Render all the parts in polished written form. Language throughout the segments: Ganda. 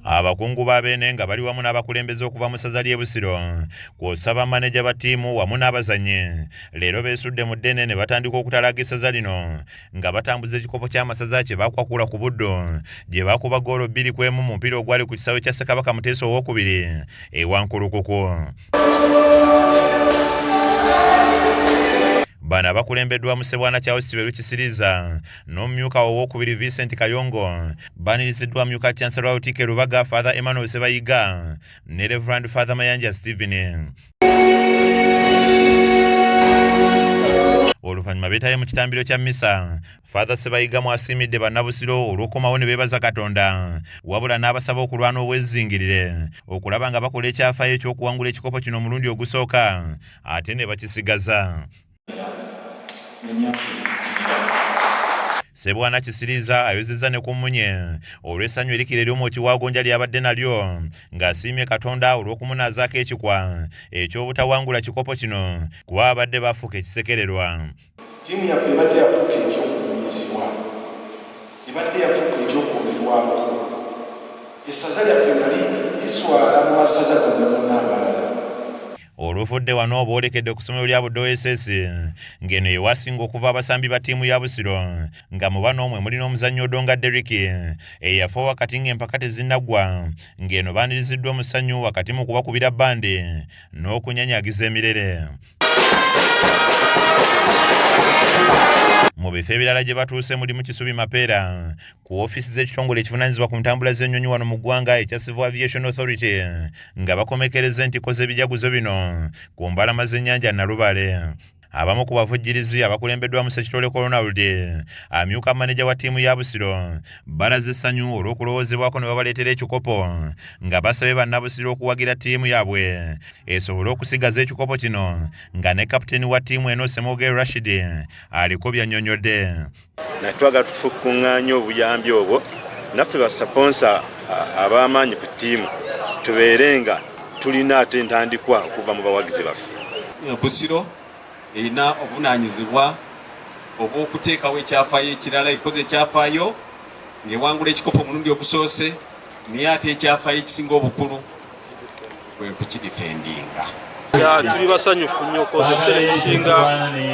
Abakungu b'Abeene nga bali wamu n'abakulembeze okuva mu ssaza ly'e Busiro kw'osaba maneja ba ttiimu wamu n'abazannyi leero beesudde mu ddene ne batandika okutalaaga essaza lino nga batambuza ekikopo ky'amasaza kye baakwakula ku Buddo gye baakuba ggoolo 2-1 mu mupiira ogwali ku kisaawe kya Ssekabaka Muteesa owookubiri ewa Nkulukuku. Bano abakulembeddwa mu Ssebwana Charles Kiberu Kisiriza n'omumyuka owookubiri Vincent Kayongo baaniriziddwa Myuka Chancellor wa Utike Lubaga Father Emmanuel Sebayiga ne Reverend Father Mayanja Stephen. Oluvannyuma beetaye mu kitambiro kya mmisa Father Sebayiga mwasiimidde bannabusiro olw'okukomawo ne beebaza Katonda wabula n'abasaba okulwana obwezingirire okulaba nga bakola ekyafaayo eky'okuwangula ekikopo kino omulundi ogusooka ate ne bakisigaza. Ssebwana Kisiriza ayozezza ne ku Mmunye olw'essanyu erikira ery'omwoki wa Gonja ly'abadde nalyo ng'asiimye Katonda olw'okumunaazaako ekikwa eky'obutawangula kikopo kino kuba abadde bafuuka ekisekererwa. Ttiimu yaffe ebadde yafuuka eky'okunyumizibwa, ebadde yafuuka eky'okwogerwako. Essaza lyaffe nga liswala mu masaza gonna abalala. Oluvudde wano boolekedde ku ssomero lya Buddo OSS ng'eno ye wasinga okuva abasambi ba ttiimu ya Busiro nga mu bano omwe mulina omuzannyi Odonga Derrick eyafa wakati ng'empaka tezinnaggwa ng'eno baaniriziddwa mu ssanyu wakati mu kubakubira bbande n'okunyanyaagiza emirere. Mu bifo ebirala gye batuuse mulimu Kisubi Mapeera ku ofiisi z'ekitongole ekivunaanyizibwa ku ntambula z'ennyonyi wano mu ggwanga ekya Civil Aviation Authority nga bakomekereza entiko z'ebijaguzo bino ku mbalama z'ennyanja Nalubale. Abamu ku bavujjirizi abakulembeddwa mu Ssekitole Ronald amyuka maneja wa ttiimu ya Busiro balaze essanyu olw'okulowoozebwako ne babaleetera ekikopo nga basabye bannabusiro okuwagira ttiimu yaabwe esobole okusigaza ekikopo kino nga ne kapiteeni wa ttiimu eno Semoge Rashid aliko by'annyonnyodde. Natwaga tufukuŋŋaanya obuyambi obwo naffe basaponsa ab'amaanyi ku ttiimu tubeere nga tulina ate entandikwa okuva mu bawagizi baffe. Busiro erina obuvunaanyizibwa obw'okuteekawo ekyafaayo ekirala ekikoze ekyafaayo ng'ewangula ekikopo omulundi ogusoose naye ate ekyafaayo ekisinga obukulu bwe kukidifendinga. Tuli basanyufu nnyo koze ekiseera ekisinga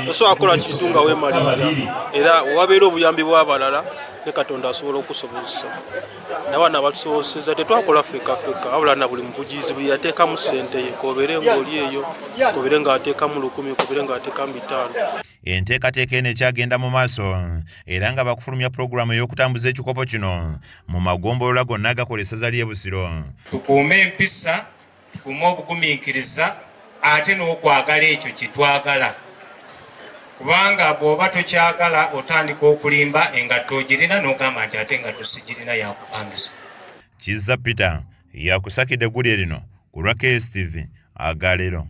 tosobola kukola kintu nga weemalirira era wabeera obuyambi bw'abalala ne Katonda asobola okusobozesa. N'abaana abatusobozesezza tetwakola feka wabula na buli muvugizi buli yateekamu ssente ye kobeere ng'oli eyo kobeere ng'ateekamu 1,000 kobeere ng'ateekamu 5. Enteekateeka eno ekyagenda mu maaso era nga bakufulumya pulogulaamu ey'okutambuza ekikopo kino mu magombolola gonna agakola essaza ly'e Busiro. Tukuume empisa, tukuume obugumiikiriza ate n'okwagala ekyo kitwagala. Kubanga bw'oba tokyagala otandika okulimba engatto ogirina n'ogamba nti ate engatto sigirina yakupangisa. Kizza Peter yakusakidde eggulire lino ku lwa KSTV Agalero.